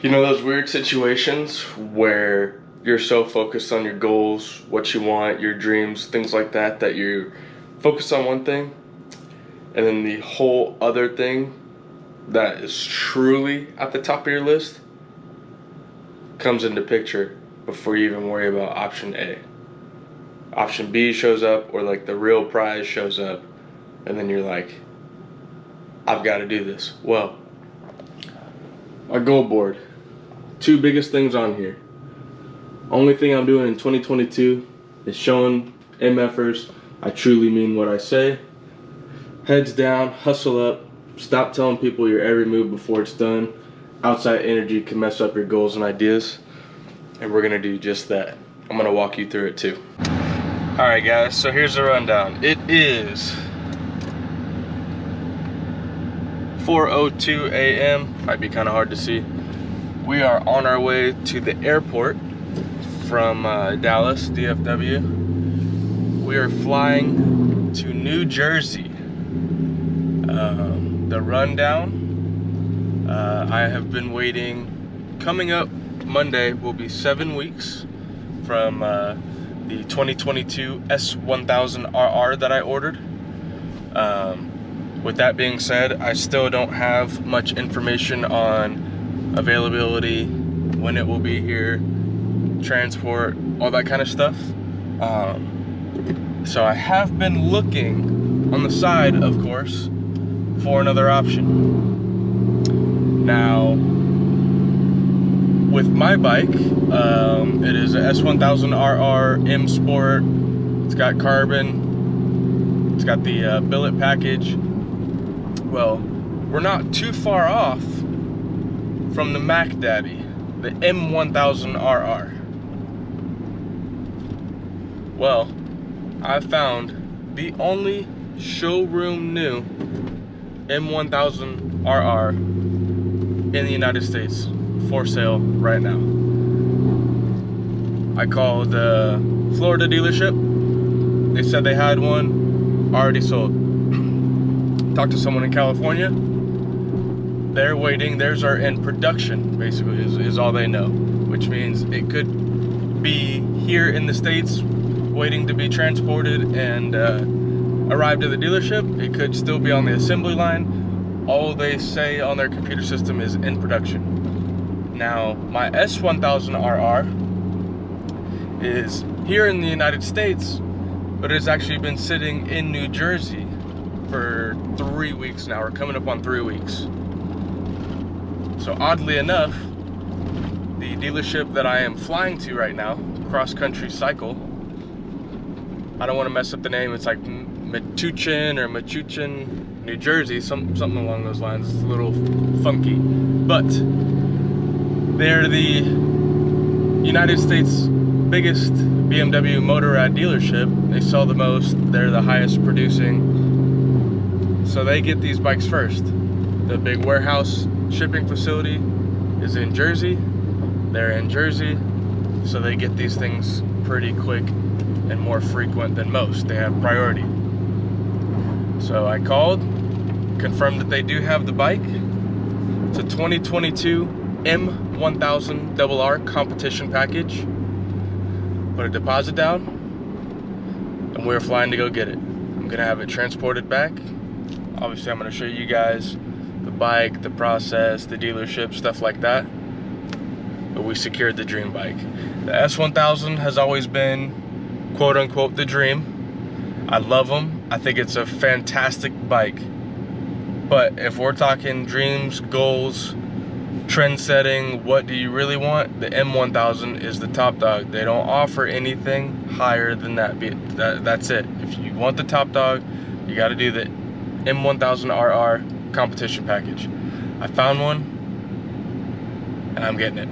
You know those weird situations where you're so focused on your goals, what you want, your dreams, things like that, that you focus on one thing and then the whole other thing that is truly at the top of your list comes into picture before you even worry about option A. Option B shows up, or like the real prize shows up, and then you're like, I've got to do this. Well, my goal board, two biggest things on here. Only thing I'm doing in 2022 is showing MFers I truly mean what I say. Heads down, hustle up, stop telling people your every move before it's done. Outside energy can mess up your goals and ideas, and we're gonna do just that. I'm gonna walk you through it too. Alright guys, so here's the rundown. It is 4:02 a.m. Might be kind of hard to see. We are on our way to the airport from Dallas, DFW. We are flying to New Jersey. The rundown, I have been waiting. Coming up Monday will be 7 weeks from the 2022 S1000RR that I ordered. With that being said, I still don't have much information on availability, when it will be here, transport, all that kind of stuff. So I have been looking on the side, of course, for another option. Now, with my bike, it is a S1000RR M Sport. It's got carbon. It's got the billet package. Well, we're not too far off from the Mac Daddy, the M1000RR. Well, I found the only showroom new M1000RR in the United States for sale right now. I called the Florida dealership. They said they had one already sold. Talked to someone in California. They're waiting. Theirs are in production, basically, is all they know, which means it could be here in the States waiting to be transported and arrive to the dealership. It could still be on the assembly line. All they say on their computer system is in production. Now, my S1000RR is here in the United States, but it's actually been sitting in New Jersey for 3 weeks now. We're coming up on 3 weeks. So oddly enough, the dealership that I am flying to right now, Cross Country Cycle, I don't want to mess up the name, it's like Metuchen or Metuchen, New Jersey, something along those lines. It's a little funky, but they're the United States biggest BMW Motorrad dealership. They sell the most, they're the highest producing, so they get these bikes first. The big warehouse shipping facility is in Jersey. They're in Jersey, so they get these things pretty quick and more frequent than most. They have priority. So I called, confirmed that they do have the bike. It's a 2022 M1000RR competition package. Put a deposit down, and we're flying to go get it. I'm gonna have it transported back. Obviously, I'm gonna show you guys the bike, the process, the dealership, stuff like that. But we secured the dream bike. The S1000 has always been, quote unquote, the dream. I love them. I think it's a fantastic bike. But if we're talking dreams, goals, trend setting, what do you really want? The M1000 is the top dog. They don't offer anything higher than that. That's it. If you want the top dog, you got to do the M1000RR competition package. I found one, and I'm getting it.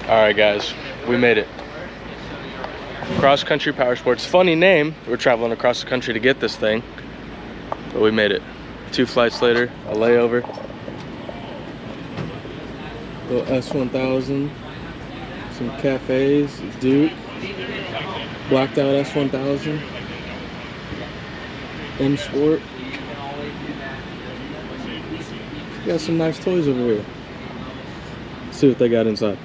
Alright guys, we made it. Cross Country Power Sports. Funny name. We're traveling across the country to get this thing. But we made it. 2 flights later, a layover. Little S1000. Some cafes, Duke. Blacked out S1000. M Sport. Got some nice toys over here. Let's see what they got inside.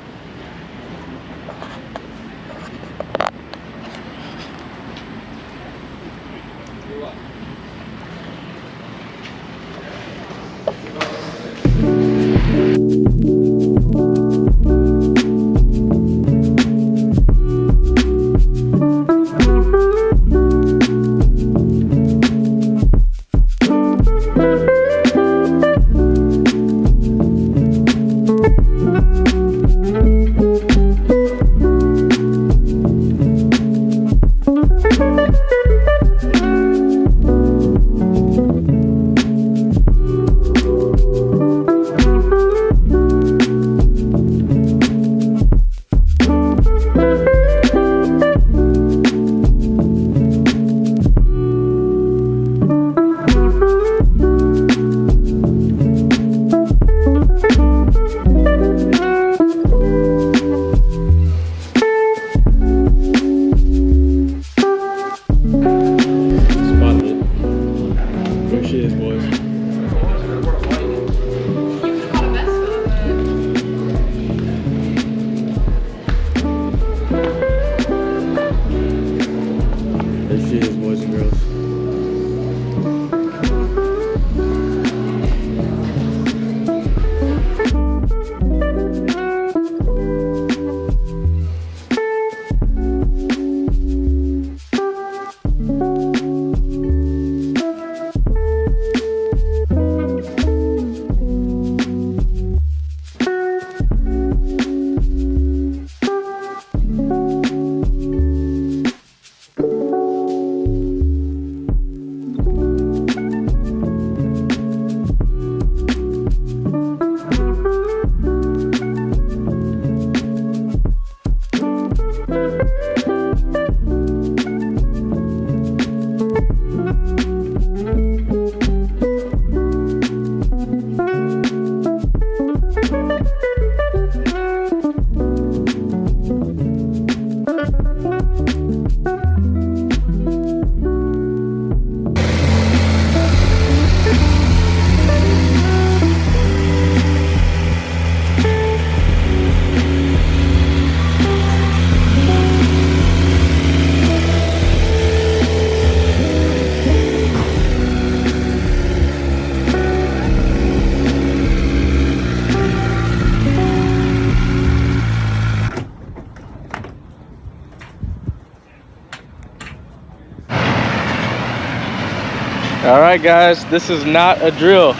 All right, guys, this is not a drill.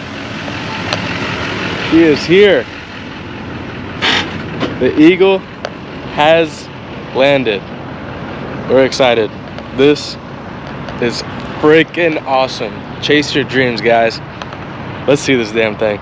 She is here. The Eagle has landed. We're excited. This is freaking awesome. Chase your dreams, guys. Let's see this damn thing.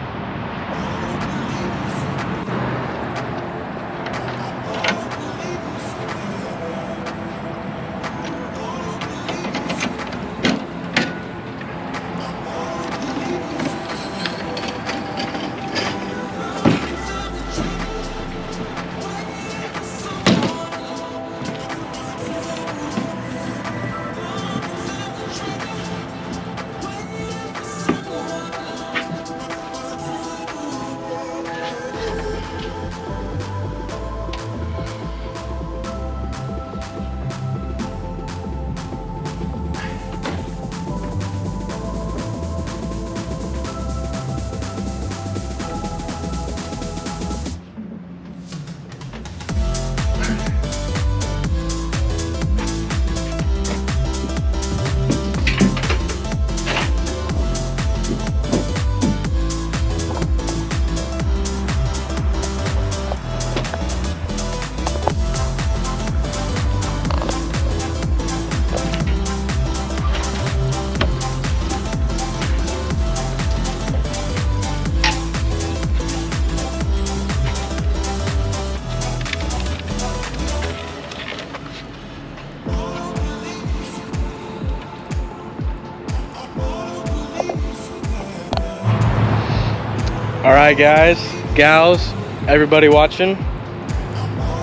All right, guys, gals, everybody watching,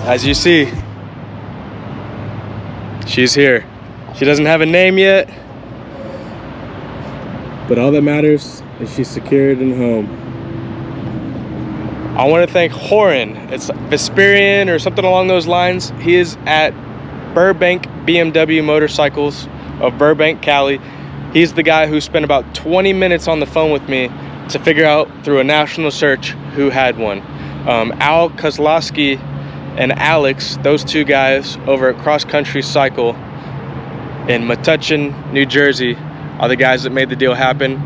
as you see, she's here. She doesn't have a name yet, but all that matters is she's secured and home. I want to thank Heron, it's Varperesian or something along those lines. He is at Burbank BMW Motorcycles of Burbank, Cali. He's the guy who spent about 20 minutes on the phone with me to figure out through a national search who had one. Kosloski and Alex, those two guys over at Cross Country Cycle in Metuchen, New Jersey, are the guys that made the deal happen.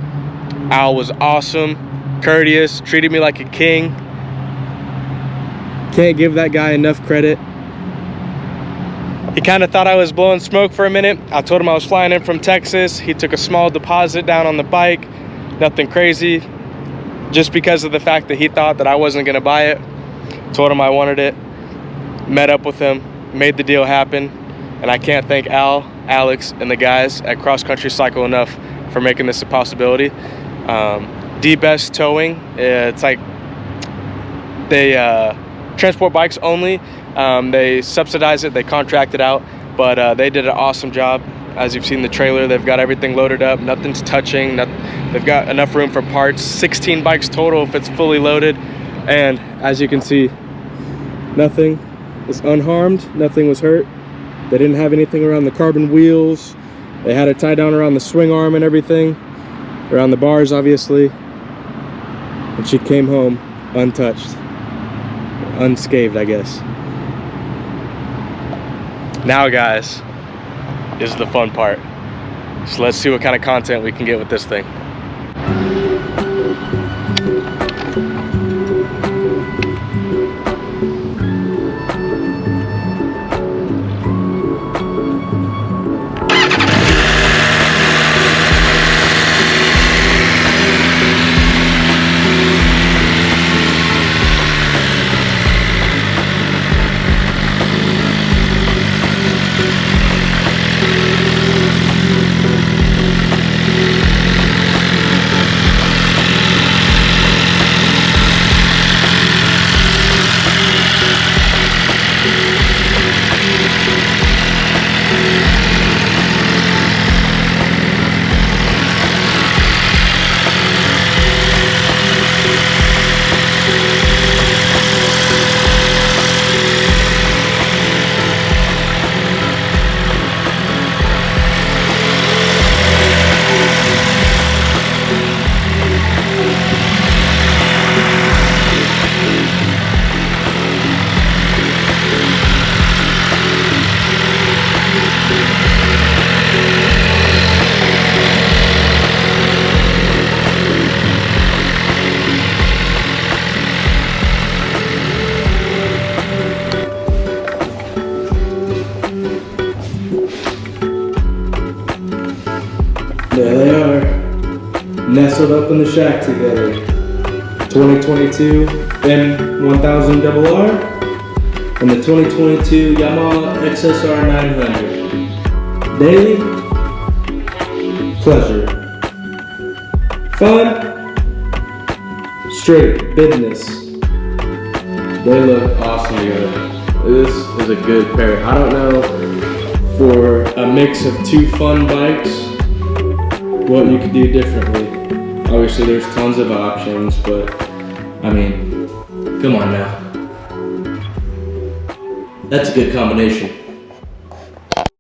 Al was awesome, courteous, treated me like a king. Can't give that guy enough credit. He kind of thought I was blowing smoke for a minute. I told him I was flying in from Texas. He took a small deposit down on the bike, nothing crazy, just because of the fact that he thought that I wasn't gonna buy it. Told him I wanted it, met up with him, made the deal happen, and I can't thank Al, Alex, and the guys at Cross Country Cycle enough for making this a possibility. D-Best Towing, it's like they transport bikes only. They subsidize it, they contract it out, but they did an awesome job. As you've seen the trailer, they've got everything loaded up, nothing's touching, they've got enough room for parts, 16 bikes total if it's fully loaded. And as you can see, nothing is unharmed, nothing was hurt. They didn't have anything around the carbon wheels. They had it tied down around the swing arm and everything, around the bars obviously. And she came home untouched, unscathed, I guess. Now guys, is the fun part. So let's see what kind of content we can get with this thing. There they are, nestled up in the shack together. 2022 M1000RR and the 2022 Yamaha XSR 900. Daily pleasure, fun, straight business. They look awesome together. This is a good pair. I don't know, for a mix of two fun bikes, what you could do differently. Obviously there's tons of options, but I mean, come on now. That's a good combination.